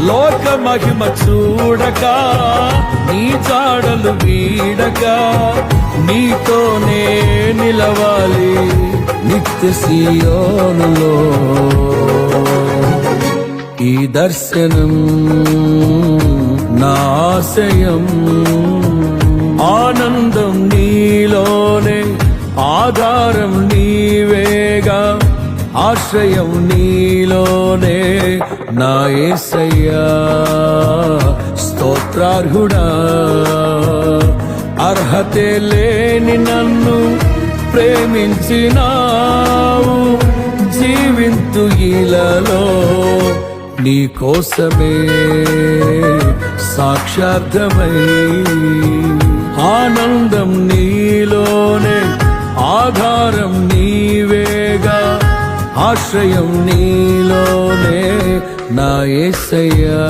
లోక మహిమ చూడక నీ జాడలు వీడక నీతోనే నిలవాలి నిత్య సియోనులో. ఈ దర్శనం నా ఆశయం, ఆనందం నీలోనే, ఆధారం నీవేగా, ఆశ్రయం నీలోనే నా యేసయ్యా. స్తోత్రార్హుడా, అర్హతే లేని నన్ను ప్రేమించినావు. జీవింతు ఇలలో నీ కోసమే సాక్షార్థమై, ఆనందం నీలోనే, ఆధారం నీవేగా, ఆశ్రయం నీలోనే నా యేసయ్యా.